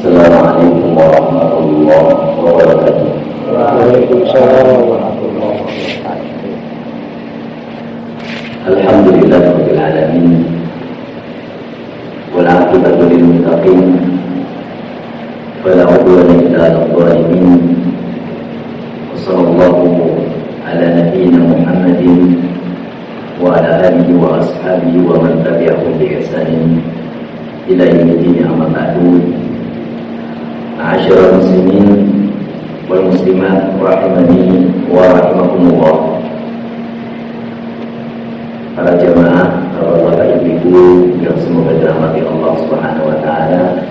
Assalamualaikum warahmatullahi wabarakatuh. Waalaikumsalam warahmatullahi wabarakatuh. Alhamdulillahirabbil alamin. Wal 'aqibatu lil muttaqin. Fala 'udwana illa 'alal zalimin. Wassallallahu ala nabiyyina Muhammadin wa ala alihi wa ashabihi wa man tabi'ahum bi ihsanin ila yaumil amma ba'du. Ma'asyiral muslimin wal muslimat rahimani wa rahimakumullah. Para jamaah, para bapak ibu yang semoga dirahmati Allah Subhanahu wa taala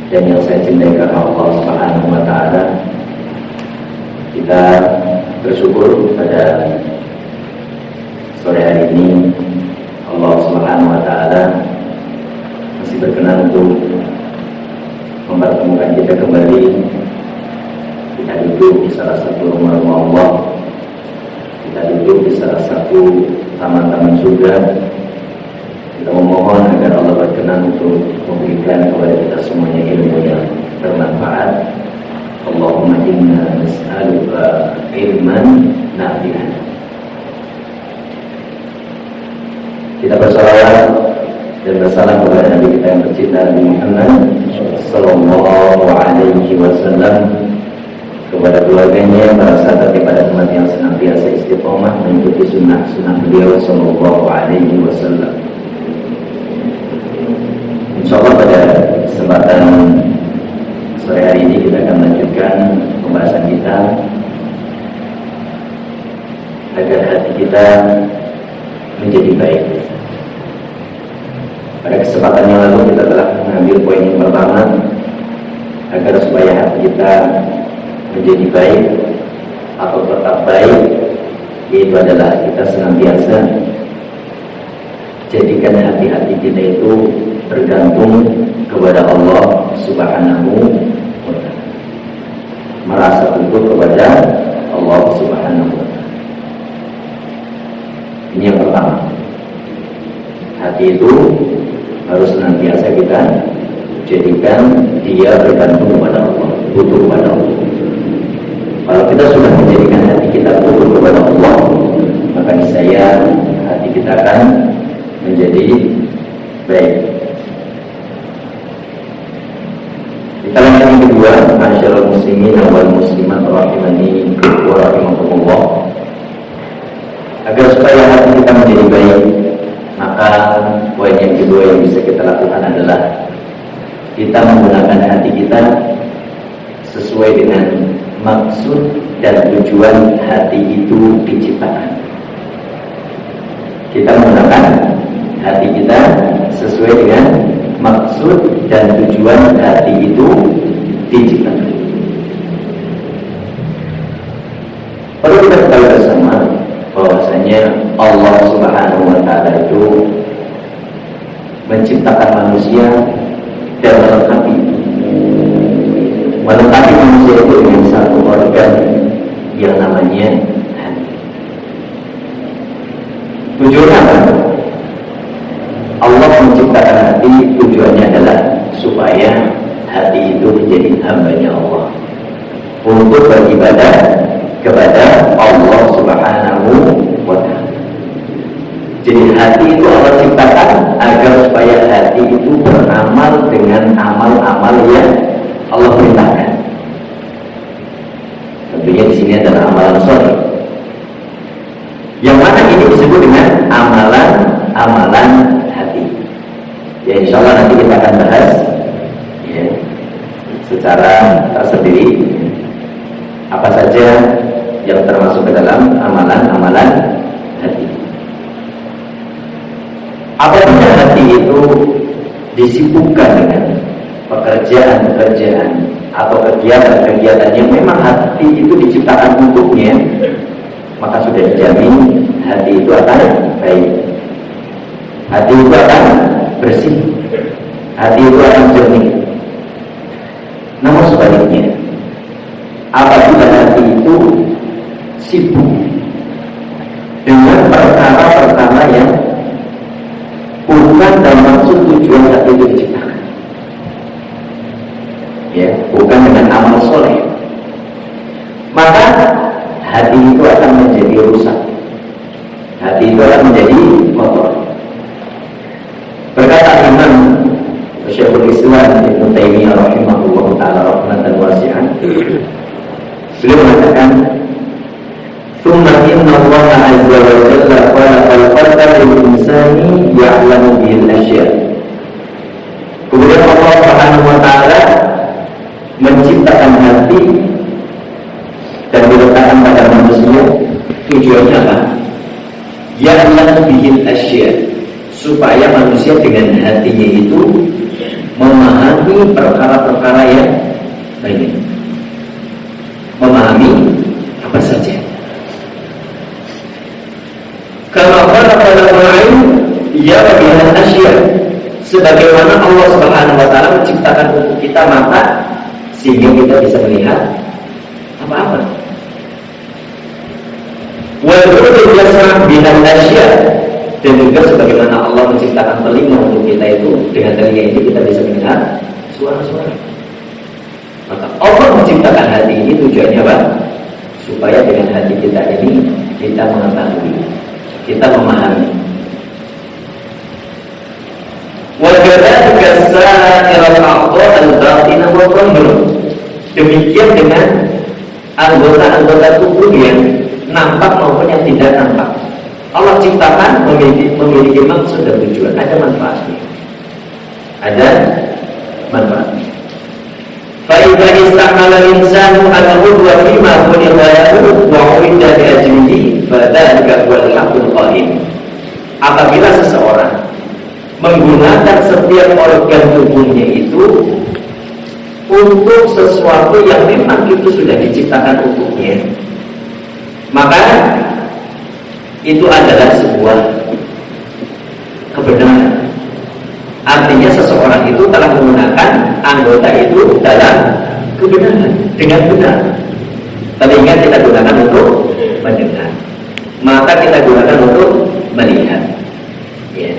dan yang saya cintai karena Allah Subhanahu wa taala. Kita bersyukur pada sore hari ini Allah Subhanahu wa taala masih berkenan untuk mempertemukan kita kembali. Kita duduk di salah satu rumah Allah, kita duduk di salah satu taman-taman surga. Kita memohon agar Allah berkenan untuk memberikan kepada kita semuanya ilmu yang bermanfaat. Allahumma inna nas'aluka ilman nafi'an. Kita bersalawat dan bersalam kepada Nabi kita yang tercinta Nabi Muhammad sallallahu alaihi wasallam, kepada keluarganya, para sahabat, kepada umat yang senantiasa istiqomah mengikuti sunnah beliau sallallahu alaihi wasallam. Insyaallah pada kesempatan sore hari ini kita akan melanjutkan pembahasan kita agar hati kita menjadi baik. Pada kesempatan yang lalu kita telah mengambil poin yang pertama, agar supaya hati kita menjadi baik atau tetap baik, yaitu adalah kita senantiasa jadikan hati-hati kita itu bergantung kepada Allah Subhanahu wa ta'ala, merasa tunduk kepada Allah Subhanahu wa ta'ala. Ini yang pertama. Hati itu harus senantiasa kita jadikan dia bergantung kepada Allah, butuh kepada Allah. Kalau kita sudah menjadikan hati kita butuh kepada Allah, maka niscaya hati kita akan menjadi baik. Kita lanjut yang kedua, ma'asyiral muslimin wal muslimat rahimani wa rahimakumullah. Agar supaya hati kita menjadi baik, maka poin yang kedua yang bisa kita lakukan adalah kita menggunakan hati kita sesuai dengan maksud dan tujuan hati itu diciptakan. Kita menggunakan hati kita sesuai dengan maksud dan tujuan hati itu diciptakan. Perlu kita ketahui bersama bahwasanya Allah Subhanahu wa ta'ala itu menciptakan manusia dan melengkapi manusia itu dengan satu organ yang namanya hati. Tujuannya apa? Allah menciptakan hati, tujuannya adalah supaya hati itu menjadi hambanya Allah untuk beribadah kepada Allah Subhanahu wa ta'ala. Jadi hati itu Allah ciptakan agar supaya hati itu beramal dengan amal-amal yang Allah perintahkan. Tentunya di sini adalah amalan sholeh. Yang mana ini disebut dengan amalan hati. Ya, insya Allah nanti kita akan bahas ya, secara tersendiri apa saja yang termasuk ke dalam amalan hati. Apabila hati itu disibukkan dengan pekerjaan-pekerjaan atau kegiatan-kegiatan yang memang hati itu diciptakan untuknya, maka sudah dijamin hati itu akan baik, hati itu akan bersih, hati itu akan jernih. Namun sebaliknya, apabila hati itu sibuk dengan perkara-perkara yang bukan dan maksud tujuan hati itu diciptakan, ya, bukan dengan amal soleh, maka hati itu akan menjadi rusak, hati itu akan menjadi kotor. Berkata Imam Syekhul Islam Ibnu Taimiyah rahimahullah taala rahmatan wasi'an, beliau mengatakan, "Tsumma inna Allah azza wa jalla khalaqal qalba lil insani ya'lamu bil asya'." Kemudian Allah Subhanahu wa taala menciptakan hati dan diletakkan pada manusia. Tujuannya apa? Ya'lamu bil asya', supaya manusia dengan hatinya itu memahami perkara-perkara yang banyak, memahami apa saja. Kalau lain, ia bagian asya, sebagaimana Allah Subhanahu wa taala menciptakan untuk kita mata sehingga kita bisa melihat apa-apa. Wa yuridu yasma' binal asya, dan juga sebagaimana Allah menciptakan telinga untuk kita itu, dengan telinga ini kita bisa mendengar suara-suara. Maka Allah menciptakan hati ini tujuannya apa? Supaya dengan hati kita ini kita mengetahui, kita memahami. Wajadaka sa'iral a'dha al-batina wa dhahir. Demikian dengan anggota-anggota tubuh yang nampak maupun yang tidak nampak. Allah ciptakan memiliki maksud dan tujuan, ada manfaatnya. Ada manfaatnya. Fa idza istamala al-insanu al-qudwa fima khuliqa lahu wa 'udda bi ajlihi fa dzalika huwal haqqul qahim. Apabila seseorang menggunakan setiap organ tubuhnya itu untuk sesuatu yang memang itu sudah diciptakan untuknya, maka itu adalah sebuah kebenaran. Artinya seseorang itu telah menggunakan anggota itu dalam kebenaran, dengan benar. Telinga kita gunakan untuk mendengar, mata kita gunakan untuk melihat, ya.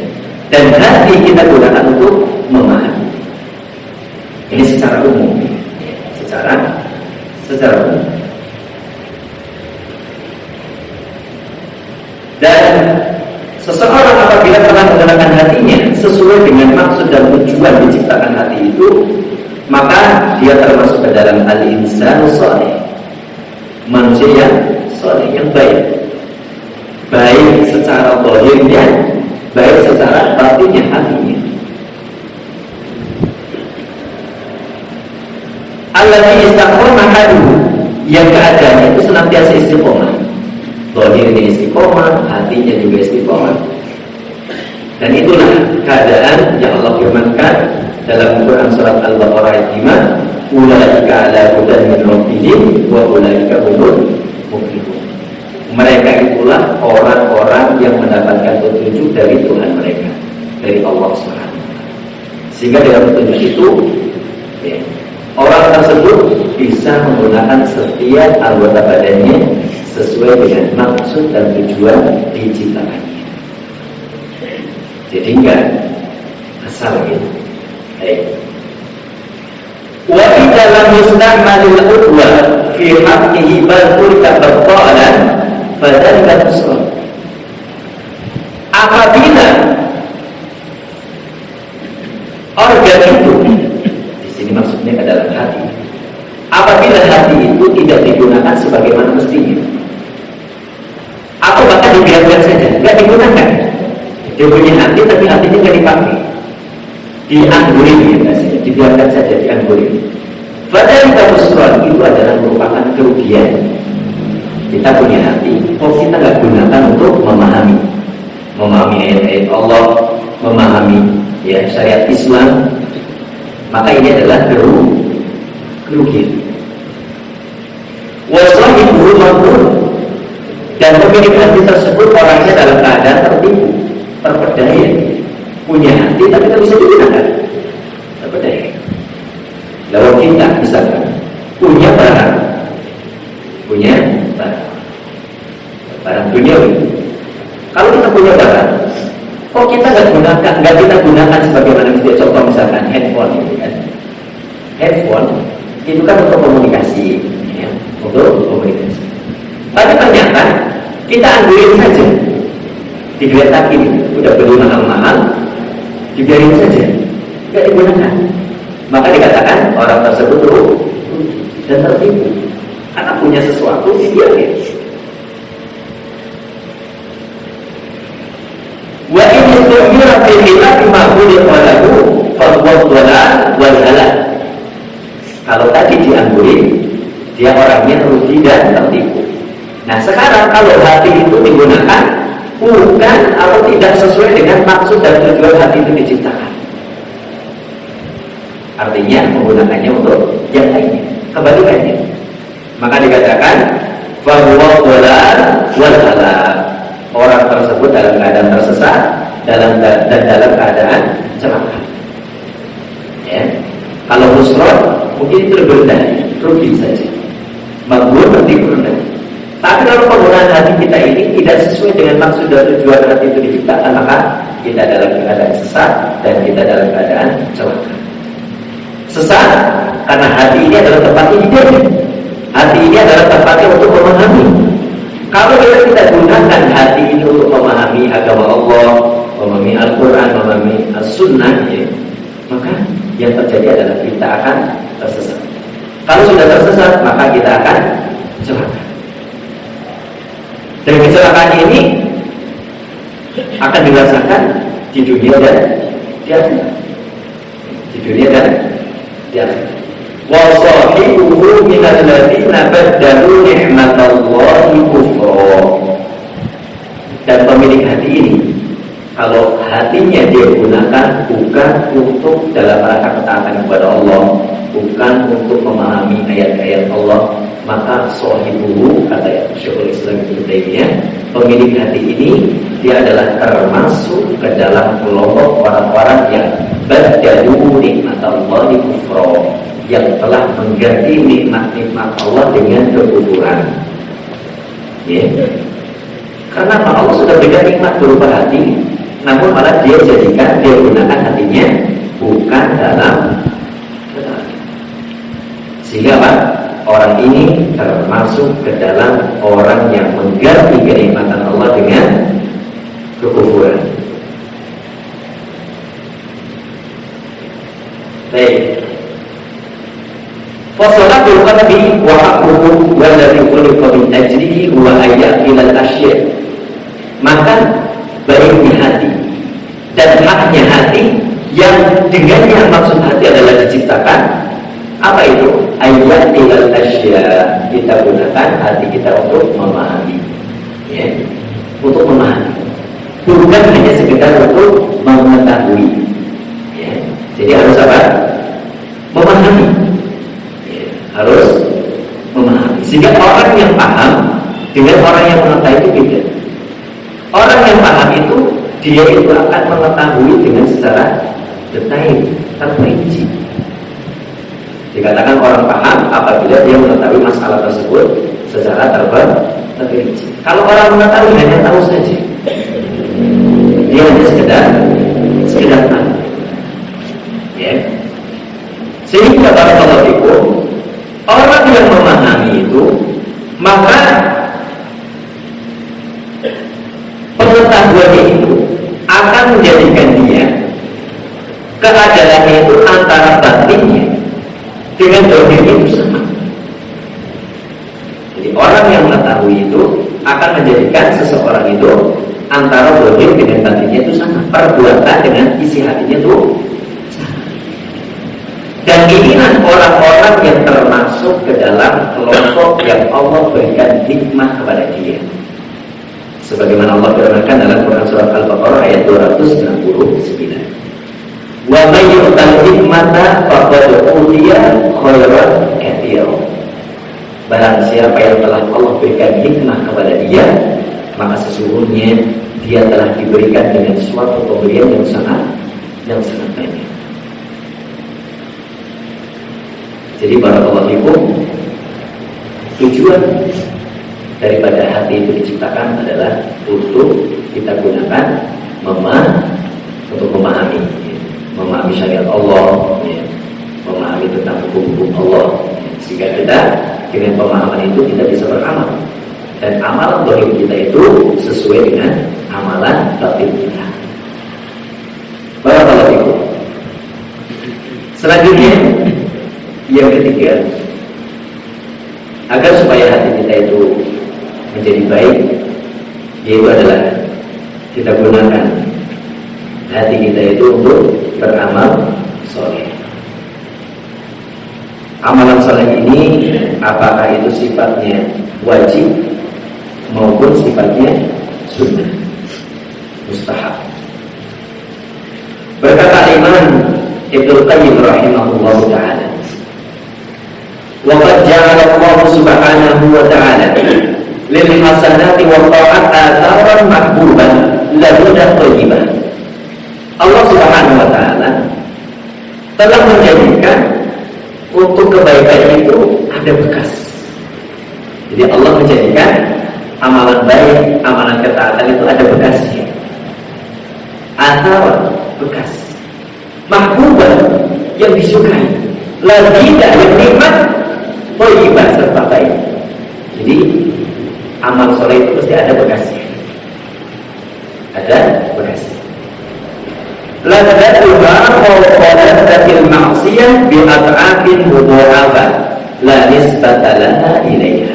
Dan hati kita gunakan untuk memahami. Ini secara umum, ya. secara umum. Dan seseorang apabila telah menggunakan hatinya sesuai dengan maksud dan tujuan diciptakan hati itu, maka dia termasuk ke dalam al-insanu shalih, manusia yang shalih, yang baik. Baik secara zahirnya, baik secara batinnya, hatinya. Alladzi istaqama haluhu, yang keadaannya itu senantiasa istiqomah. Zahirnya istiqomah, hatinya juga istiqomah. Dan itulah keadaan yang Allah firmankan dalam Quran surat Al-Baqarah ayat 5, ulaika ala hudan min rabbihim wa ulaika humul muflihun. Mereka itulah orang-orang yang mendapatkan petunjuk dari Tuhan mereka, dari Allah Subhanahu wa taala. Sehingga dalam petunjuk itu, ya, orang tersebut bisa menggunakan setiap anggota badannya sesuai dengan maksud dan tujuan diciptakannya. Jadi enggak asal gitu. Baik. Wa idza lam yusta'malil udwa fi haqqihi bal turika batalan fadzalika tusrah. Apabila organ itu, di sini maksudnya ke dalam hati. Apabila hati itu tidak digunakan sebagaimana mestinya, atau bahkan dibiarkan saja, nggak digunakan. Dia punya hati tapi hatinya nggak dipakai, dianggurin, ya, dibiarkan saja, dianggurin. Fadzalika tusrah, itu adalah merupakan kerugian. Kita punya hati, kok kita nggak gunakan untuk memahami ayat-ayat Allah, memahami, ya, syariat Islam, maka ini adalah kerugian. Wasahibuhu maqbul, dan pemilik hati tersebut orangnya dalam keadaan tertipu, terpedaya, punya hati tapi tidak bisa digunakan, terpedaya. Lalu kita misalkan punya barang duniawi. Kalau kita punya barang, kok kita nggak kita gunakan sebagaimana kita contoh misalkan handphone, gitu kan? handphone itu kan untuk komunikasi, ya, untuk komunikasi. Tapi ternyata kita ambilin saja, digeletakin, udah beli mahal-mahal, dibiarin saja, nggak digunakan. Maka dikatakan orang tersebut rugi dan tertipu karena punya sesuatu dibiarin. Wa in yusmira fi khilaf ma khuliqa lahu fa huwa dhalal wal halal. Kalau tadi dianggurin, dia orangnya rugi dan tertipu. Nah sekarang kalau hati itu digunakan bukan atau tidak sesuai dengan maksud dan tujuan hati itu diciptakan, artinya menggunakannya untuk yang lainnya, kebalikannya, maka dikatakan bahwa dhalal wal halal. Orang tersebut dalam keadaan tersesat dan dalam keadaan celaka. Ya. Kalau musrah mungkin itu lebih rendah, rugi saja. Maghbun nanti rendah. Tapi kalau penggunaan hati kita ini tidak sesuai dengan maksud dan tujuan hati itu diciptakan, maka kita dalam keadaan sesat dan kita dalam keadaan celaka. Sesat karena hati ini adalah tempatnya hidup. Hati ini adalah tempatnya untuk memahami. Kalau kita gunakan hati ini untuk memahami agama Allah, memahami Al-Quran, memahami As-Sunnah, ya, maka yang terjadi adalah kita akan tersesat. Kalau sudah tersesat, maka kita akan celaka. Dan kecelakaan ini akan dirasakan di dunia dan di akhirat. Di dunia dan di akhirat. Wa sahibuhu minal ladzina baddalu ni'matallahi kufra. Dan pemilik hati ini, kalau hatinya dia gunakan bukan untuk dalam rangka ketaatan kepada Allah, bukan untuk memahami ayat-ayat Allah, maka sahibuhu, kata Syekhul Islam Ibnu Taimiyah, pemilik hati ini dia adalah termasuk ke dalam kelompok orang-orang yang baddalu ni'matallahi kufra, yang telah mengganti nikmat-nikmat Allah dengan kekufuran. Ya. Karena Allah sudah berikan nikmat berupa hati, namun malah dia jadikan, dia gunakan hatinya bukan dalam ketaatan. Sehingga apa? Orang ini termasuk ke dalam orang yang mengganti kenikmatan Allah dengan kekufuran. Baik. Fasalatul qalbi wa haqquhu walladhi khuliqa min ajlihi huwa ayyaqilal asya'. Maka baiknya hati dan haknya hati yang dengannya maksud hati adalah diciptakan. Apa itu? Ayyaqilal asya'. Kita gunakan hati kita untuk memahami, ya, untuk memahami, bukan hanya sekedar untuk mengetahui, ya. Jadi harus apa? Memahami. Harus memahami. Sehingga orang yang paham dengan orang yang mengetahui itu beda. Orang yang paham itu, dia itu akan mengetahui dengan secara detail, terperinci. Dikatakan orang paham apabila dia mengetahui masalah tersebut secara terperinci. Kalau orang mengetahui hanya tahu saja, dia hanya sekedar tahu. Ya. Sehingga barakallahu fikum, orang yang memahami itu, maka pengetahuannya itu akan menjadikan dia keadaannya itu antara batinnya dengan zahirnya itu sama. Jadi orang yang mengetahui itu akan menjadikan seseorang itu antara zahir dengan batinnya itu sama, perbuatan dengan isi hatinya itu sama. Dan inilah orang-orang yang termasuk ke dalam kelompok yang Allah berikan hikmah kepada dia. Sebagaimana Allah firmankan dalam Quran Surah Al-Baqarah ayat 269. Wa may yu'tal hikmata faqad utiya khairan katsiran. Barang siapa yang telah Allah berikan hikmah kepada dia, maka sesungguhnya dia telah diberikan dengan suatu pemberian yang sangat banyak. Jadi barakallahu fikum, tujuan daripada hati itu diciptakan adalah untuk kita gunakan untuk memahami syariat Allah, ya, memahami tentang hukum Allah, sehingga kita dengan pemahaman itu kita bisa beramal. Dan amalan zahir kita itu sesuai dengan amalan batin kita. Barakallahu fikum. Selanjutnya yang ketiga, agar supaya hati kita itu menjadi baik, yaitu adalah kita gunakan hati kita itu untuk beramal soleh. Amalan soleh ini apakah itu sifatnya wajib maupun sifatnya sunnah, mustahab. Berkata Imam Ibnu Qayyim rahimahullahu ta'ala, wa qad ja'ala Allah subhanahu wa ta'ala lil hasanati wa ta'at atharan mahbuban laduna thayyibah. Allah subhanahu wa ta'ala telah menjadikan untuk kebaikan itu ada bekas. Jadi Allah menjadikan amalan baik, amalan ketaatan itu ada bekasnya. Atau bekas mahbubah yang disukai, ladidah yang nikmat, thayyibah serta baik. Jadi amal soleh itu pasti ada bekasnya. Ada bekasnya. Ladatuha qawqadatil ma'siyah bi'at'afin mudha'afah la nisbata laha ilaiha.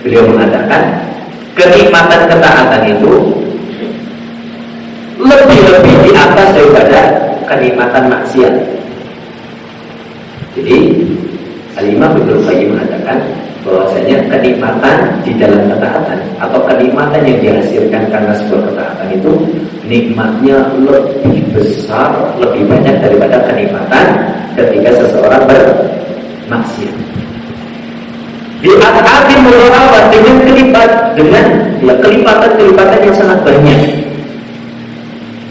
Beliau mengatakan kenikmatan ketaatan itu lebih-lebih di atas daripada kenikmatan maksiat. Jadi Al-Imam Ibnu Qayyim mengatakan bahwasanya kenikmatan di dalam ketaatan atau kenikmatan yang dihasilkan karena sebuah ketaatan itu nikmatnya lebih besar, lebih banyak daripada kenikmatan ketika seseorang bermaksiat. Bi'at'afin mudha'afah, dengan kelipatan yang sangat banyak.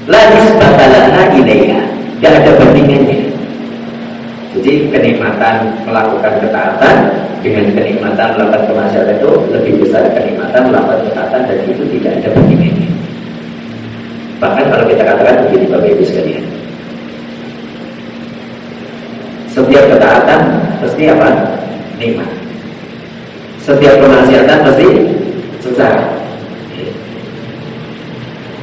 La nisbata laha ilaiha, tidak ada bandingannya. Jadi kenikmatan melakukan ketaatan dengan kenikmatan melakukan kemaksiatan itu lebih besar kenikmatan melakukan ketaatan, dan itu tidak ada bandingannya. Bahkan kalau kita katakan begini Bapak Ibu sekalian, setiap ketaatan pasti apa? Nikmat. Setiap kemaksiatan pasti sengsara.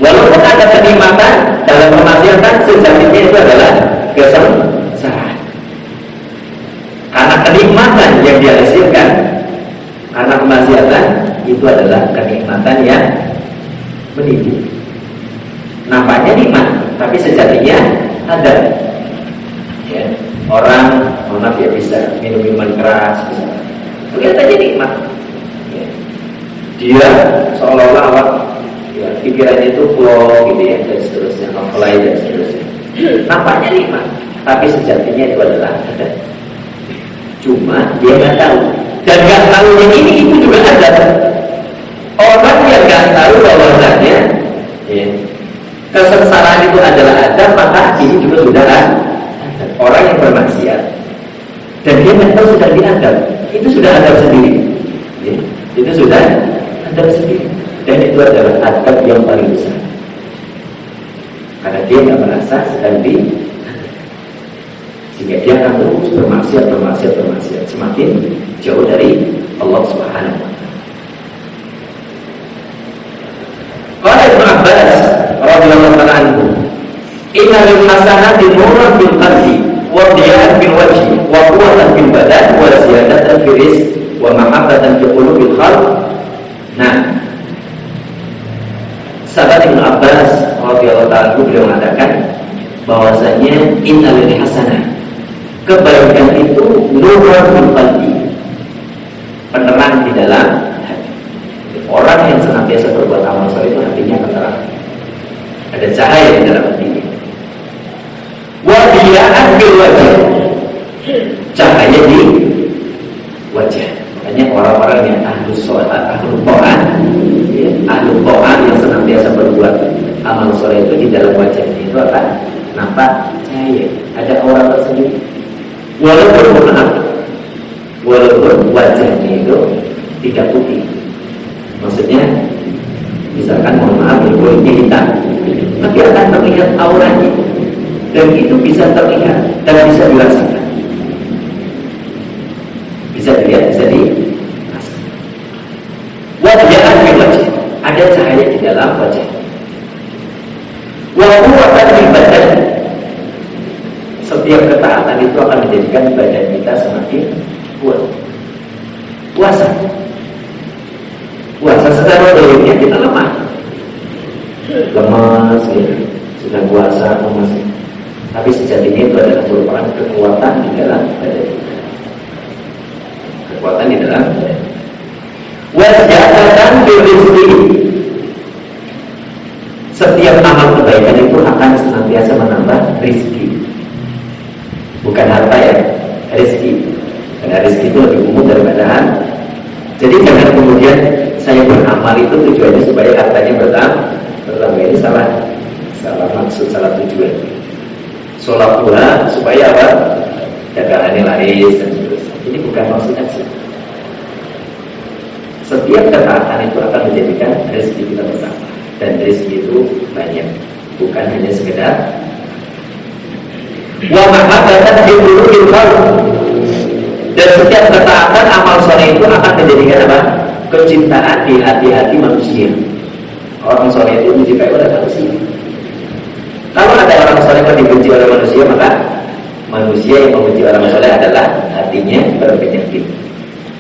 Walaupun ada kenikmatan dalam kemaksiatan, sejatinya itu adalah kesengsaraan. Karena kenikmatan yang dihasilkan karena kemaksiatan itu adalah kenikmatan yang menipu. Nampaknya nikmat, tapi sejatinya ada. Ya, orang, maaf ya, bisa minum minuman keras, kelihatannya nikmat. Ya. Dia seolah-olah awak, ya, pikirannya itu flow gitu ya, dan seterusnya, apply dan seterusnya. Nampaknya nikmat, tapi sejatinya itu adalah ada. Cuma dia nggak tahu, dan nggak tahunya ini itu juga ada. Orang yang nggak tahu bahwasanya ya, kesengsaraan itu adalah ada, maka ini juga sudah ada. Orang yang bermaksiat dan dia nggak tahu sudah diadab, itu sudah adab sendiri. Ya, itu sudah adab sendiri, dan itu adalah adab yang paling besar. Karena dia nggak merasa sedang di, sehingga dia akan terus bermaksiat, semakin jauh dari Allah Subhanahu wa Ta'ala. Qala Ibnu Abbas radhiyallahu ta'ala anhu, inna lil hasanati nuran bil qalbi wa diya'an bil wajhi wa quwwatan bil badan wa ziyadatan fil rizq wa mahabbatan fi qulubil khalq. Nah, sahabat Ibnu Abbas radhiyallahu ta'ala anhu beliau mengatakan bahwasanya inna lil hasanah, kebaikan itu nuran bil qalbi, penerang di dalam hati. Orang yang senantiasa berbuat amal soleh itu hatinya terang, ada cahaya di dalam hatinya. Wadiyaan bil wajah, cahaya di wajah. Makanya orang-orang yang ahlu sholat, ahlu ta'at, ya, ahlu ta'at yang senantiasa berbuat amal soleh itu di dalam wajahnya itu akan nampak cahaya, ada aura tersendiri. Walaupun wajahnya itu tidak putih, maksudnya misalkan mohon maaf kulitnya hitam, tapi akan terlihat auranya, dan itu bisa terlihat dan bisa dirasakan. ketaatan itu akan menjadikan badan kita semakin kuat. Puasa secara dohirnya kita lemah, lemas ya. Sudah puasa lemas. Tapi sejatinya itu adalah merupakan kekuatan di dalam badan kita. Kekuatan di dalam badan. Wajahkan rezeki. Setiap amal kebaikan itu akan senantiasa menambah rezeki. Bukan harta ya, rezeki. Karena rezeki itu lebih umum daripada harta. Jadi jangan kemudian saya beramal itu tujuannya supaya hartanya bertambah. Ini salah maksud, salah tujuan. Sholat pula supaya apa? Dagangannya laris dan seterusnya. Ini bukan maksudnya sih. Setiap ketaatan itu akan menjadikan rezeki kita bertambah. Dan rezeki itu banyak, bukan hanya sekedar wa mahabbatan fi qulubil qalb. Dan setiap ketaatan amal soleh itu akan menjadikan apa? Kecintaan di hati-hati manusia. Orang soleh itu mencintai oleh manusia. Kalau ada orang soleh yang dibenci oleh manusia, maka manusia yang membenci orang soleh adalah hatinya berpenyakit,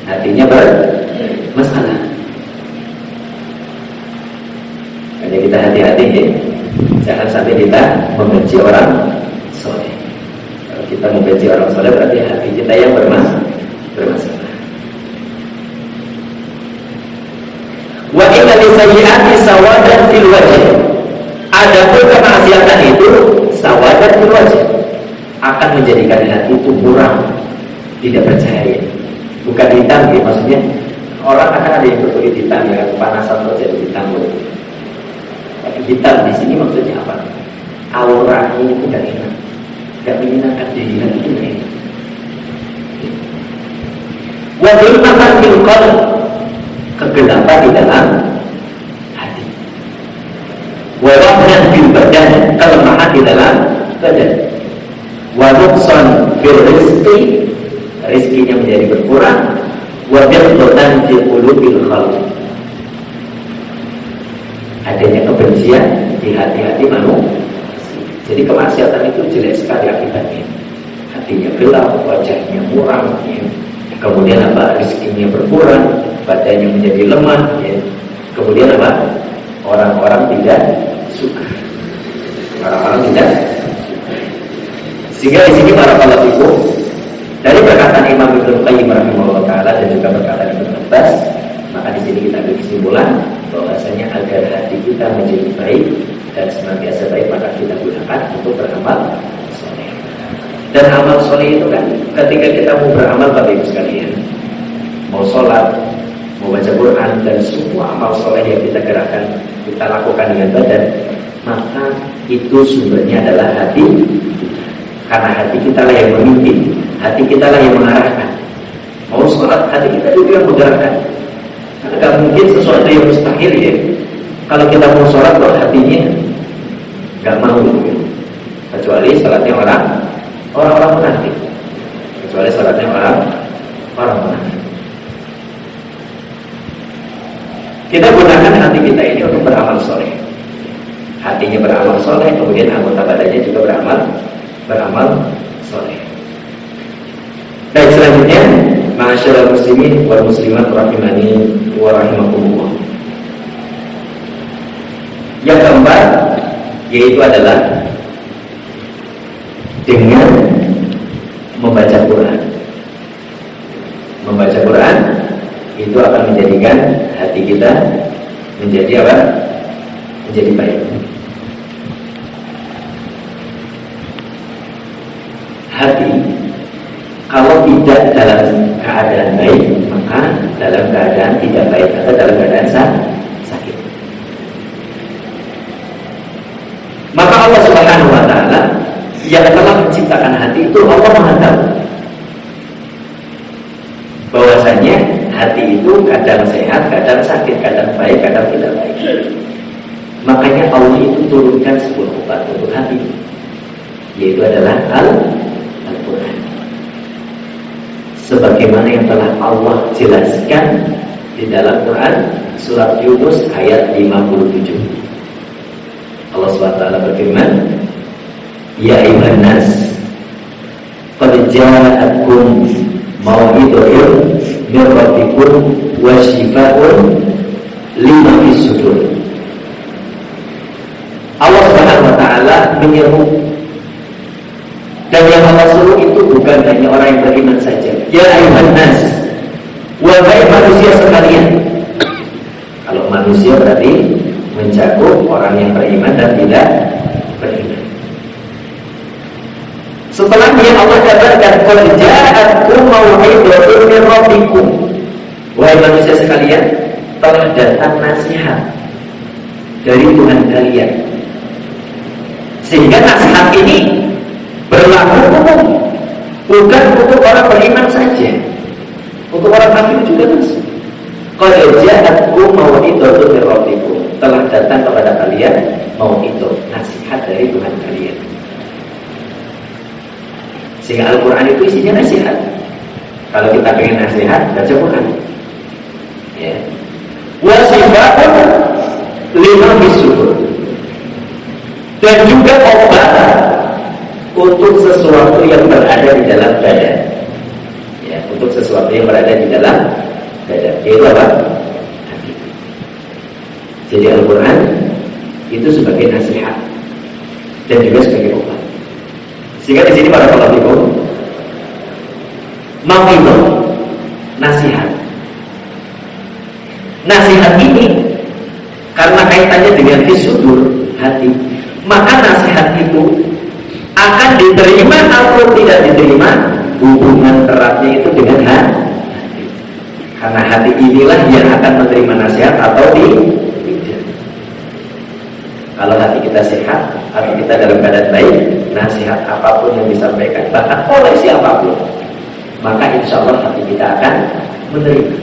hatinya bermasalah. Jadi kita hati-hati ya, jangan sampai kita membenci orang soleh. Kalau kita membenci orang soleh berarti hati kita yang bermasalah. Wa inna lisayyi'ati sawadan fil wajh. Adapun kemaksiatan itu sawadan fil wajh, akan menjadikan hati itu muram, tidak percaya. Bukan hitam ya, maksudnya orang akan ada yang berkulit hitam ya, kepanasan terus jadi hitam. Hitam di sini maksudnya apa? Auranya itu tidak enak, tidak menyenangkan dilihat, itu tidak enak. Wajib makan bilqal, kegelapan di dalam hati. Wawahnya bil badan, kelemahan di dalam badan. Wanuqsan fil rizqi, rizkinya menjadi berkurang. Wabiqatan fil qulubil khalq, adanya kebencian di hati-hati manusia. Jadi kemaksiatan itu jelek sekali akibatnya. Hatinya gelap, wajahnya muram ya. Kemudian apa? Rezekinya berkurang, badannya menjadi lemah ya. Kemudian apa? Orang-orang tidak suka. Orang-orang tidak suka. Sehingga di sini para pelaku dari perkataan Imam Ibnu Qayyim rahimahullah taala dan juga perkataan Ibnu Abbas, maka di sini kita ambil kesimpulan bahwasanya agar hati kita menjadi baik dan senantiasa baik, maka kita gunakan untuk beramal soleh. Dan amal soleh itu kan ketika kita mau beramal, Bapak Ibu sekalian, mau sholat, mau baca Quran, dan semua amal soleh yang kita gerakkan, kita lakukan dengan badan, maka itu sumbernya adalah hati. Karena hati kita lah yang memimpin, hati kita lah yang mengarahkan. Mau sholat, hati kita juga yang menggerakkan. Karena gak mungkin sesuatu yang mustahil ya. Kalau kita mau sholat kok hatinya gak mau gitu. Kecuali sholatnya orang-orang munafik. Kecuali sholatnya orang munafik. Kita gunakan hati kita ini untuk beramal soleh. Hatinya beramal soleh, kemudian anggota badannya juga beramal soleh. Baik, selanjutnya, ma'asyiral muslimin wal muslimat rahimani wa rahimakumullah. Yang keempat, yaitu adalah dengan membaca Quran. Membaca Quran itu akan menjadikan hati kita menjadi apa? Menjadi baik. Hati kalau tidak dalam keadaan baik, maka dalam keadaan tidak baik atau dalam keadaan sakit. Maka Allah Subhanahu wa taala yang telah menciptakan hati itu Allah Maha tahu bahwasanya hati itu kadang sehat, kadang sakit, kadang baik, kadang tidak baik. Makanya Allah itu turunkan sebuah obat untuk hati, yaitu adalah Al-Quran. Sebagaimana yang telah Allah jelaskan di dalam Quran surat Yunus ayat 57. Allah SWT berfirman, Ya ayyuhan nas, qad ja'akum mau'izatun min rabbikum wa shifaa'un lima fis sudur. Allah Subhanahu wa taala menyeru, dan yang Allah suruh itu bukan hanya orang yang beriman saja. Ya ayuhan nas, wahai manusia sekalian. Kalau manusia berarti mencakup orang yang beriman dan tidak beriman. Setelahnya Allah katakan, qad ja'akum mau'izatun min rabbikum. Wahai manusia sekalian, telah datang nasihat dari Tuhan kalian. Sehingga nasihat ini berlaku umum, bukan untuk orang beriman saja, untuk orang kafir juga masuk. Qad ja'akum mau'izatun min rabbikum. Telah datang kepada kalian mau'izah, nasihat dari Tuhan kalian. Sehingga Al-Quran itu isinya nasihat. Kalau kita pengen nasihat, baca Quran. Ya. Wasifatun lima bisudur, dan juga obat untuk sesuatu yang berada di dalam dada. Ya, untuk sesuatu yang berada di dalam dada. Itu apa? Hati. Jadi Al-Quran itu sebagai nasihat dan juga sebagai obat. Sehingga di sini para pelaku mau'izah, nasihat. Nasihat ini karena kaitannya dengan sudur hati, maka nasihat itu akan diterima atau tidak diterima, hubungan eratnya itu dengan hati. Karena hati inilah yang akan menerima nasihat atau tidak. Kalau hati kita sehat, hati kita dalam keadaan baik, nasihat apapun yang disampaikan, bahkan oleh siapapun, maka insya Allah hati kita akan menerima,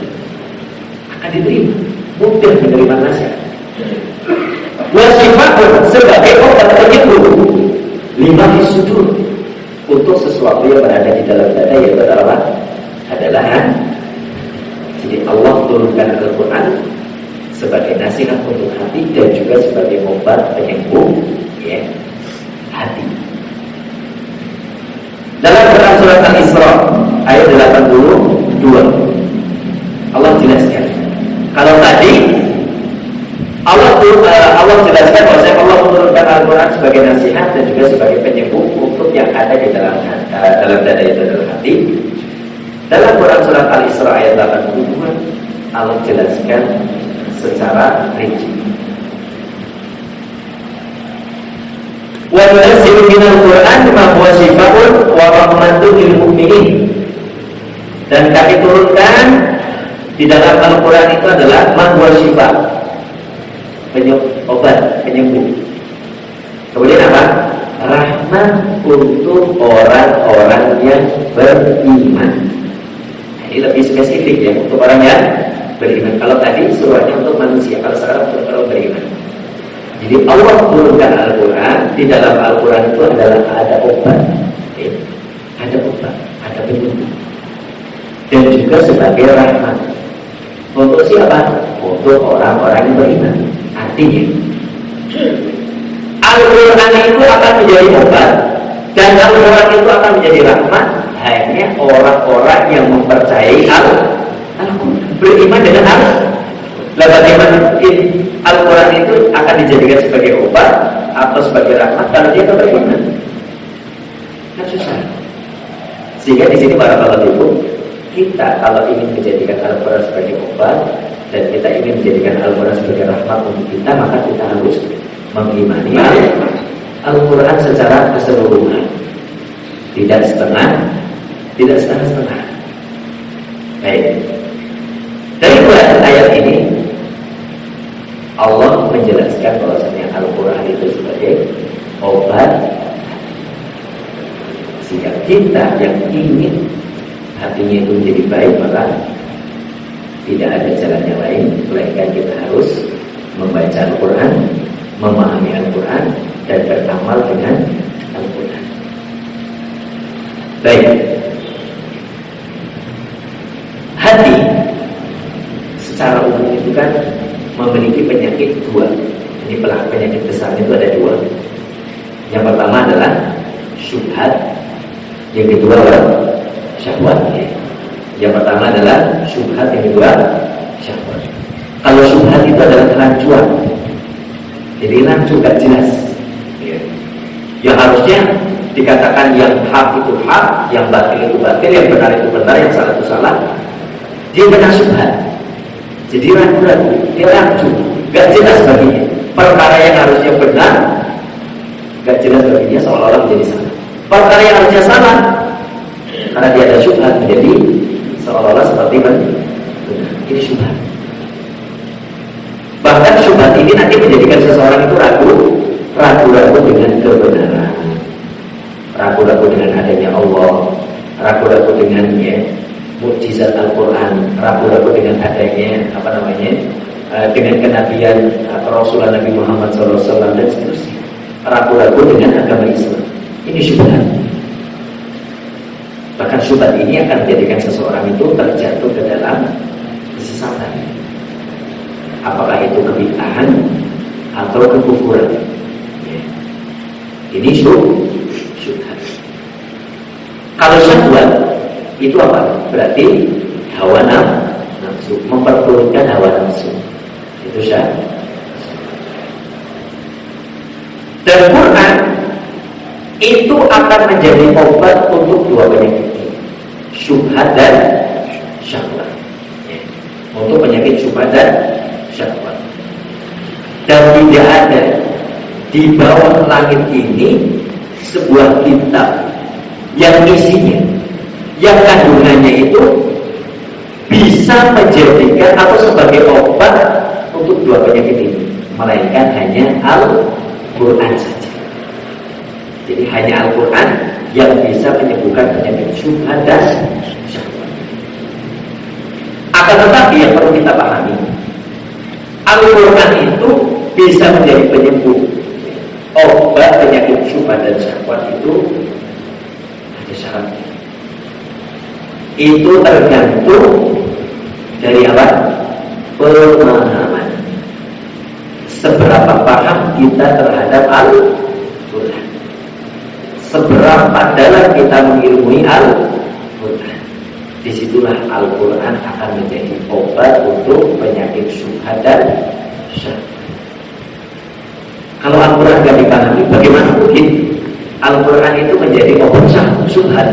akan diterima, mudah menerima nasihat. Wasifatun sebagai obat penyembuh lima fisudur, untuk sesuatu yang berada di dalam dada, yaitu adalah hati. Jadi Allah turunkan Al-Quran sebagai nasihat untuk hati dan juga sebagai obat penyembuh, ya, hati. Dalam Quran surat Al-Isra ayat 82 Allah jelaskan. Kalau tadi Allah jelaskan bahwa Allah menurunkan Al-Quran sebagai nasihat dan juga sebagai penyembuh untuk yang ada di dalam dada, itu adalah hati. Dalam Quran surat Al-Isra ayat 82 Allah jelaskan secara rinci. Wa nunazzilu minal Qur'ani ma huwa shifaa'un wa rahmatun lil mu'minin. Dan kami turunkan di dalam Al-Quran itu adalah ma huwa shifa', obat, penyembuh. Kemudian apa? Rahmat untuk orang-orang yang beriman. Ini lebih spesifik ya, untuk orang yang beriman. Kalau tadi suratnya untuk manusia, kalau sekarang untuk orang beriman. Jadi Allah turunkan Al-Quran. Di dalam Al-Quran itu adalah ada obat, ya. Ada obat, ada penyembuh, dan juga sebagai rahmat. Untuk siapa? Untuk orang-orang yang beriman. Artinya Al-Quran itu akan menjadi obat dan Al-Quran itu akan menjadi rahmat hanya orang-orang yang mempercayai Al-Quran, beriman dengan Al-Quran. Lalu bagaimana mungkin Al-Quran itu akan dijadikan sebagai obat atau sebagai rahmat kalau dia tidak beriman? Kan susah. Sehingga di sini para ibu, kita kalau ingin menjadikan Al-Quran sebagai obat dan kita ingin menjadikan Al-Quran sebagai rahmat untuk kita, maka kita harus mengimani Al-Quran secara keseluruhan, tidak setengah-setengah. Baik. Dari ayat ini Allah menjelaskan bahwasanya Al-Quran itu sebagai obat. Sehingga kita yang ingin hatinya itu menjadi baik, maka tidak ada jalan yang lain melainkan kita harus membaca Al-Quran, memahami Al-Quran, dan beramal dengan Al-Quran. Baik. Hati secara umum itu kan memiliki penyakit dua. Ini penyakit besar itu ada dua. Yang pertama adalah syubhat, Yang kedua adalah syahwat. Yang pertama adalah syubhat, yang kedua syahwat. Kalau syubhat itu adalah kerancuan, jadi rancu gak jelas. Yang harusnya dikatakan yang hak itu hak, yang batil itu batil, yang benar itu benar, yang salah itu salah. Dia kena syubhat, jadi ragu-ragu, dia rancu, gak jelas baginya. Perkara yang harusnya benar gak jelas baginya, seolah-olah menjadi salah. Perkara yang harusnya salah, karena dia ada syubhat, menjadi seolah-olah seperti benar. Ini syubhat. Bahkan syubhat ini nanti menjadikan seseorang itu ragu-ragu dengan kebenaran, ragu-ragu dengan adanya Allah, ragu-ragu dengan mukjizat Al-Quran, ragu-ragu dengan adanya dengan kenabian Rasulullah Nabi Muhammad SAW dan seterusnya, ragu-ragu dengan agama Islam. Ini syubhat. Bahkan syubhat ini akan menjadikan seseorang itu terjatuh ke dalam kesesatan. Apakah itu kebid'ahan atau kekufuran? Ini syubhat. Kalau syahwat itu apa? Berarti hawa nafsu, memperturutkan hawa nafsu. Itu syahwat. Dan Quran itu akan menjadi obat untuk dua penyakit, syubhat dan syahwat. Untuk penyakit syubhat dan syahwat. Dan tidak ada di bawah langit ini sebuah kitab yang isinya, yang kandungannya itu bisa menjadikan atau sebagai obat untuk dua penyakit ini, melainkan hanya Al-Quran saja. Jadi hanya Al-Quran yang bisa menyembuhkan penyakit syubhat dan syahwat. Akan tetapi yang perlu kita pahami, Al-Quran itu bisa menjadi penyembuh. Obat penyakit syubhat dan syahwat itu ada syaratnya. Itu tergantung dari apa? Pemahaman. Seberapa paham kita terhadap Al-Quran, seberapa dalam kita mengilmui Al-Quran. Disitulah Al-Quran akan menjadi obat untuk penyakit syubhat dan syahwat. Kalau Al-Quran tidak dipahami, bagaimana mungkin Al-Quran itu menjadi obat syubhat?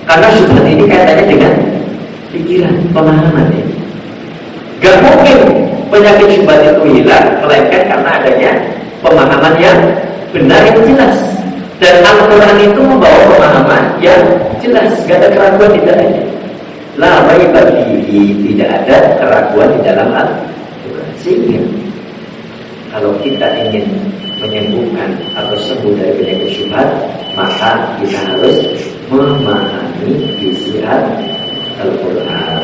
Karena syubhat ini kaitannya dengan pikiran, pemahaman. Gak mungkin penyakit syubhat itu hilang, melainkan karena adanya pemahaman yang benar, yang jelas. Dan Al-Quran itu membawa pemahaman yang jelas, gak ada keraguan di dalamnya. La raiba fihi, tidak ada keraguan di dalam Al-Quran. Sehingga kalau kita ingin menyembuhkan atau sembuh dari penyakit syubhat, maka kita harus memahami isi Al-Quran.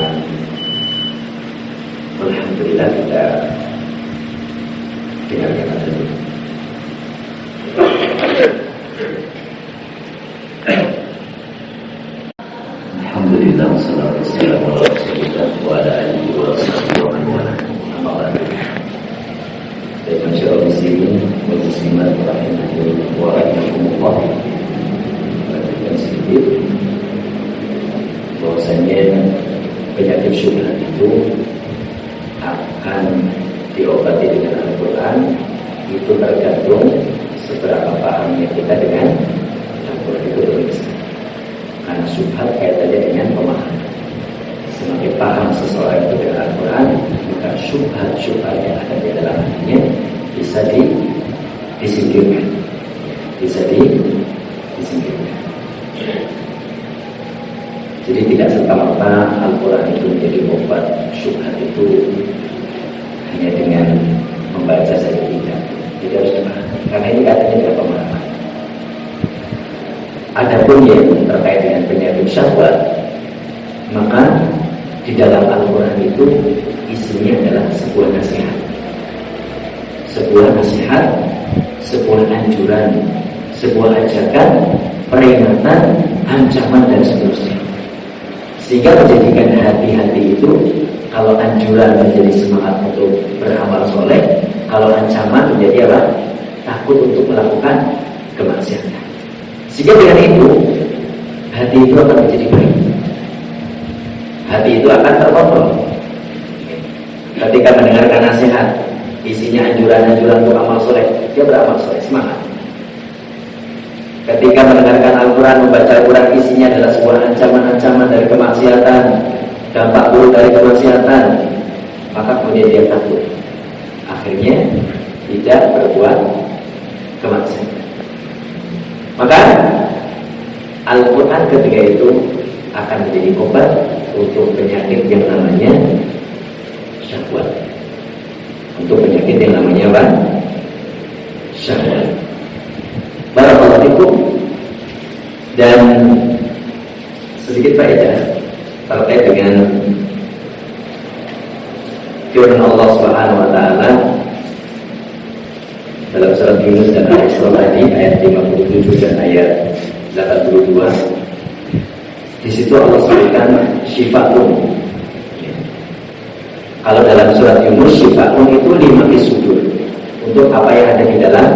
Alhamdulillah, kita dengarkan dulu. Alhamdulillah, wassalatu wassalamu ala Rasulillah wa ala alihi wa sahbihi wa man wala. Amma ba'du. Masyaallah muslimin wal muslimat rahimahullah wa rahimakumullah. Dan sedikit bahwasanya penyakit syubhat itu akan diobati dengan Al-Quran. Itu tergantung seberapa pahamnya kita dengan Al-Quran itu berbeda. Karena syubhat kaitannya dengan pemahaman. Semakin paham seseorang itu dengan Al-Quran, maka syubhat yang ada di dalam hatinya bisa disingkirkan, bisa disingkirkan. Jadi tidak serta-merta Al-Quran itu menjadi obat syubhat itu hanya dengan membaca saja, tidak. Jadi harus dipahami, karena ini kaitannya dengan pemahaman. Adapun yang terkait dengan penyakit syahwat, maka di dalam Al-Quran itu isinya adalah sebuah nasihat, sebuah anjuran, sebuah ajakan, peringatan, ancaman dan seterusnya. Sehingga menjadikan hati-hati itu, kalau anjuran menjadi semangat untuk beramal soleh, kalau ancaman menjadi apa? Takut untuk melakukan kemaksiatan. Sehingga dengan itu hati itu akan menjadi baik. Hati itu akan terkontrol. Ketika mendengarkan nasihat, isinya anjuran-anjuran untuk amal soleh, dia beramal soleh, semangat. Ketika mendengarkan Al-Quran, membaca Al-Quran, isinya adalah sebuah ancaman-ancaman dari kemaksiatan, dampak buruk dari kemaksiatan, maka kemudian dia takut. Akhirnya tidak berbuat kemaksiatan. Maka Al-Quran ketika itu akan menjadi obat untuk penyakit yang namanya syahwat. Untuk penyakit yang namanya apa? Syahwat. Barakallahu fikum. Dan sedikit faedah terkait dengan firman Allah Subhanahu wa taala dalam surat Yunus dan Al-Isra tadi ayat 57 dan ayat 82. Di situ Allah sebutkan syifaun. Kalau dalam surat Yunus syifaun itu 5 sudur untuk apa yang ada di dalam.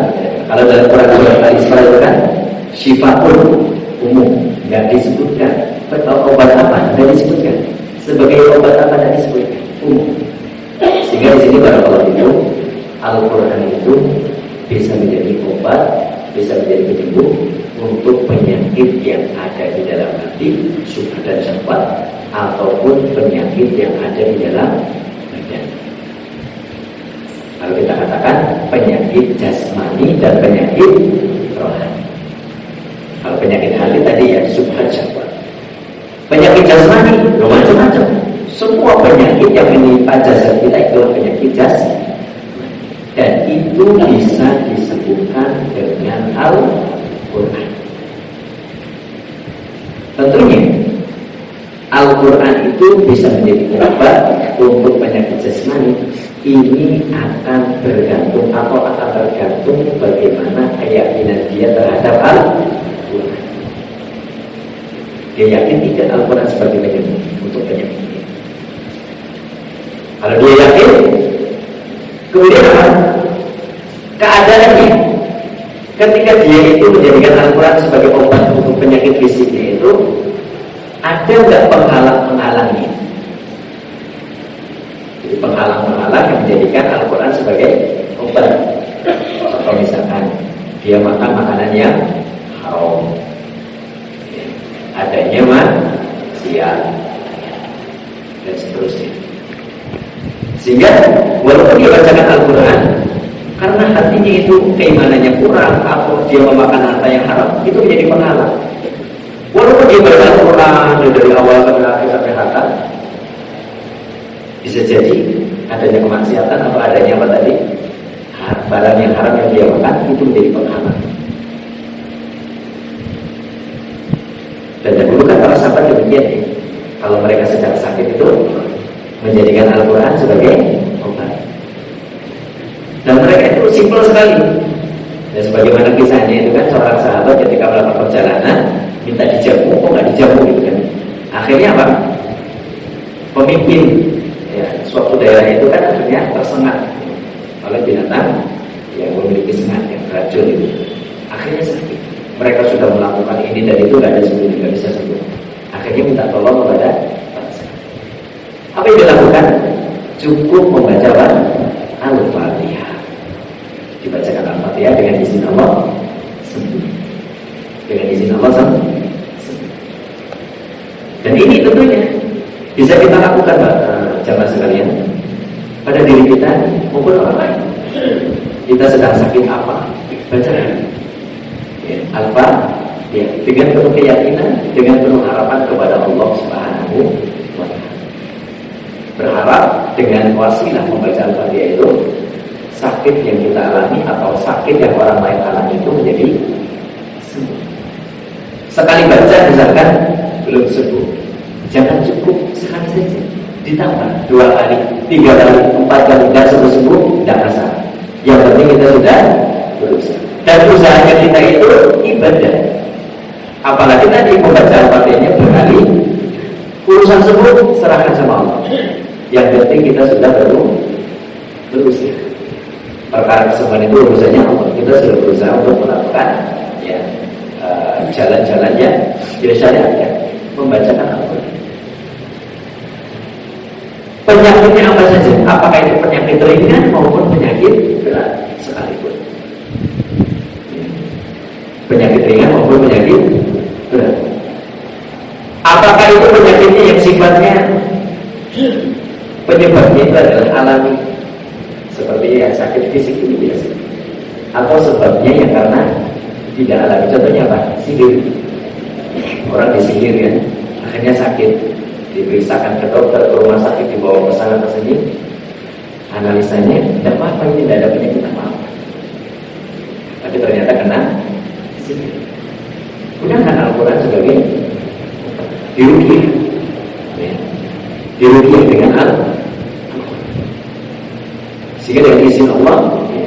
Kalau dalam Quran surat Al-Isra itu kan syifaun umum, nggak disebutkan. Obat apa? Nggak disebutkan. Sebagai obat apa nggak disebutkan? Umum. Sehingga di sini barakallahu itu Al-Quran itu bisa menjadi obat, bisa menjadi penyembuh untuk penyakit yang ada di dalam hati, syubhat dan syahwat, ataupun penyakit yang ada di dalam badan. Kalau kita katakan penyakit jasmani dan penyakit rohani. Kalau penyakit hati tadi ya syubhat syahwat. Penyakit jasmani macam-macam. Semua penyakit yang menimpa jasad kita itu penyakit jasmani. Dan itu bisa disembuhkan dengan Al-Quran. Tentunya Al-Quran itu bisa menjadi obat untuk penyakit jasmani. Ini akan bergantung atau akan tergantung bagaimana keyakinan dia terhadap Al-Quran. Dia yakin tidak Al-Quran sebagai penyembuh untuk penyakit ini. Kalau dia yakin, kemudian apa? Keadaannya ketika dia itu menjadikan Al-Quran sebagai obat untuk penyakit fisiknya itu, ada nggak penghalang-penghalangnya? Jadi penghalang-penghalang yang menjadikan Al-Quran sebagai obat. Contoh misalkan dia makan makanan yang haram, adanya maksiat dan seterusnya. Sehingga walaupun dia bacakan Al-Quran, karena hatinya itu keimanannya kurang atau dia memakan harta yang haram, itu menjadi penghalang. Walaupun dia baca Al-Quran dari awal sampai akhir sampai khatam, bisa jadi adanya kemaksiatan atau adanya apa tadi, barang yang haram yang dia makan itu menjadi penghalang. Dan dahulu kan para sahabat demikian ya. Kalau mereka sedang sakit itu menjadikan Al-Quran sebagai obat. Dan mereka itu simpel sekali. Dan sebagaimana kisahnya itu kan seorang sahabat ketika melakukan perjalanan minta dijamu, kok nggak dijamu gitu kan. Akhirnya apa? Pemimpin ya, suatu daerah itu kan akhirnya tersengat oleh binatang yang memiliki sengat yang beracun itu. Akhirnya sakit. Mereka sudah melakukan ini dan itu nggak ada sembuh, nggak bisa sembuh. Akhirnya minta tolong kepada apa yang dilakukan? Cukup membaca Al-Fatihah. Dibacakan Al-Fatihah dengan izin Allah sembuh. Dengan izin Allah sembuh. Dan ini tentunya bisa kita lakukan jamaah sekalian pada diri kita maupun orang lain. Kita sedang sakit apa? Bacakan Al-Fatihah dengan penuh keyakinan, dengan penuh harapan kepada Allah Subhanahu wa Ta'ala. Berharap dengan wasilah membaca Al-Fatihah itu sakit yang kita alami atau sakit yang orang lain alami itu menjadi sembuh. Sekali baca misalkan belum sembuh, jangan cukup sekali saja, ditambah 2 kali, 3 kali, 4 kali, dan sembuh tidak masalah. Yang penting kita sudah berusaha. Dan usahanya kita itu ibadah. Apalagi tadi membaca Al-Fatihahnya berkali, urusan sembuh serahkan sama Allah. Yang penting kita sudah berusaha. Perkara kesembuhan itu urusannya Allah. Kita sudah berusaha untuk melakukan jalan-jalan yang biasanya ada membacakan Al-Quran. Penyakitnya apa saja? Apakah itu penyakit ringan maupun penyakit berat sekalipun? Penyakit ringan maupun penyakit berat. Apakah itu penyakitnya yang sifatnya penyebabnya itu adalah alami, seperti yang sakit fisik ini biasa, atau sebabnya yang karena tidak alami? Contohnya apa? Sihir. Orang disihir ya, akhirnya sakit, diperiksakan ke dokter, ke rumah sakit, dibawa ke sana ke sini, analisanya tidak apa-apa, ini tidak ada penyakit apa-apa, tapi ternyata kena sihir. Gunakan Al-Quran sebagai diruqyah, ya. Diruqyah dengan Al-Quran, sehingga dengan izin Allah, ya,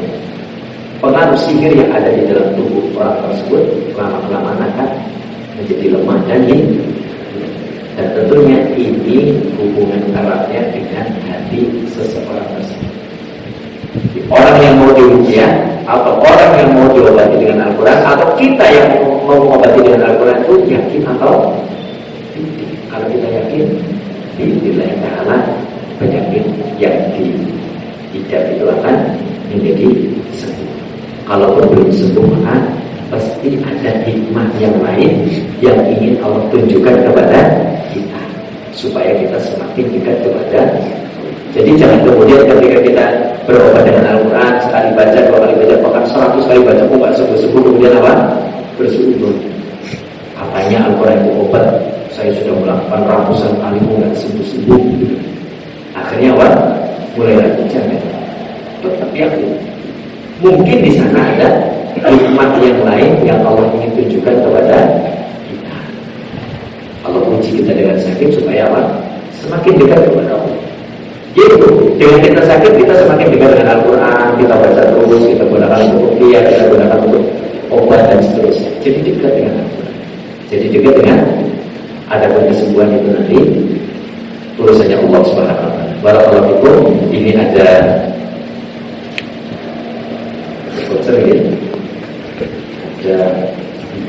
pengaruh sihir yang ada di dalam tubuh orang tersebut lama-kelamaan akan menjadi lemah dan hilang. Dan tentunya ini hubungan eratnya dengan hati seseorang tersebut. Orang yang mau diruqyah atau orang yang mau diobati dengan Al-Quran, atau kita yang mau mengobati dengan Al-Quran itu yakin atau tidak? Kalau kita yakin, billahi ta'ala, penyakit yang tidak itu akan menjadi sembuh. Kalaupun belum sembuh, maka pasti ada hikmah yang lain yang ingin Allah tunjukkan kepada kita, supaya kita semakin dekat kepada. Jadi jangan kemudian ketika kita berobat dengan Al-Quran, sekali baca, 2 kali baca, bahkan 100 kali baca, nggak sembuh-sembuh, kemudian apa? Bersyukur. Katanya Al-Quran itu obat, saya sudah melakukan ratusan kali, nggak sembuh-sembuh. Akhirnya apa? Mulai ragu. Jangan. Tetap yakin. Mungkin di sana ada hikmah yang lain yang Allah ingin tunjukkan kepada kita. Allah uji kita dengan sakit supaya apa? Semakin dekat kepada Allah. Gitu. Dengan kita sakit, kita semakin dekat dengan Al-Quran, kita baca terus, kita gunakan untuk ruqyah, kita gunakan untuk obat dan seterusnya. Jadi dekat dengan Al-Quran. Jadi dekat dengan adapun kesembuhan itu nanti urusannya Allah Subhanahu wa taala. Barakallahu fikum. Ini ada voucher ya. Ada 4.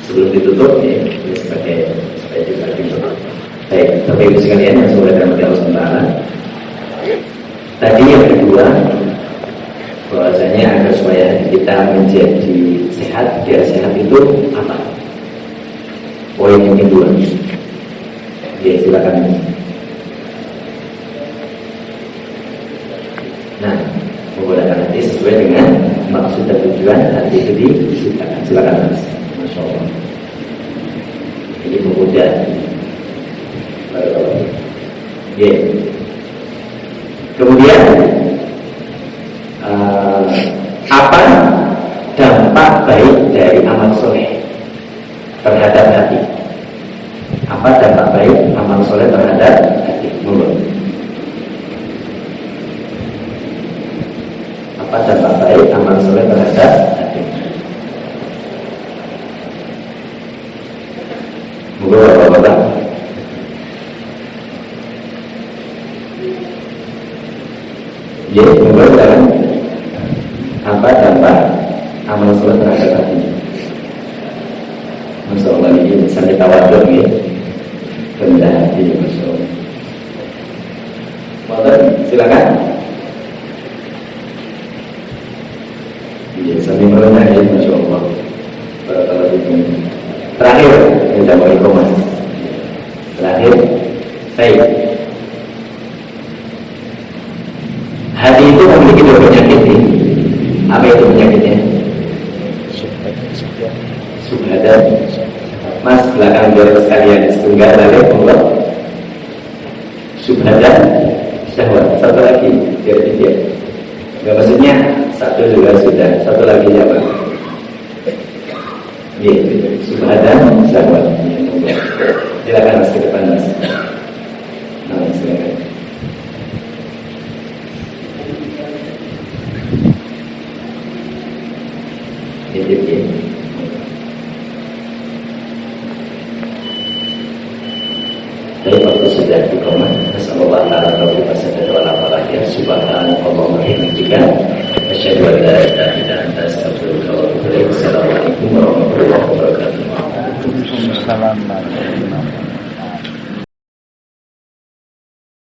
Sebelum ditutup ya, sebagai juga ditutup. Baik, Bapak Ibu sekalian yang sudah dirahmati Allah Subhanahu. Tadi yang kedua, bahwasanya agar supaya kita menjadi sehat, biar sehat itu apa? Poin yang kedua. Ya, silakan. Nah, menggunakan hati sesuai dengan maksud dan tujuan hati itu diciptakan. Silakan Mas. Masya Allah. Ini pemuda. Ya. Kemudian apa dampak baik dari amal soleh terhadap hati? Apa dampak baik amal soleh terhadap hati? Menurut apa dampak baik amal soleh terhadap hati? Menurut Bapak-bapak. Ya, menurut kan apa dampak amal soleh terhadap hati? Masya Allah, ini sampai tawaduk ya, rendah hati, Masya Allah. Mohon silakan. Iya, sambil merendah ya, Masya Allah. Barakallahu fikum. Terakhir, kita mau ikomas. Terakhir, baik. Hati itu memiliki 2 penyakit ini. Apa itu penyakitnya? Subhadan. Mas, belakang biar sekalian setunggal lalu membuat subhadan syahwat. Satu lagi, biar dia. Enggak, maksudnya satu juga sudah. Satu lagi apa? Ya, subhadan syahwat. Silakan Mas ke depan Mas. Nah, silakan. Baik, waktu sudah dikomen. Assalamualaikum warahmatullahi wabarakatuh. Subhanallah wa bihamdihi, asyhadu an la ilaha illa anta, astaghfiruka Waalaikumsalam warahmatullahi wabarakatuh.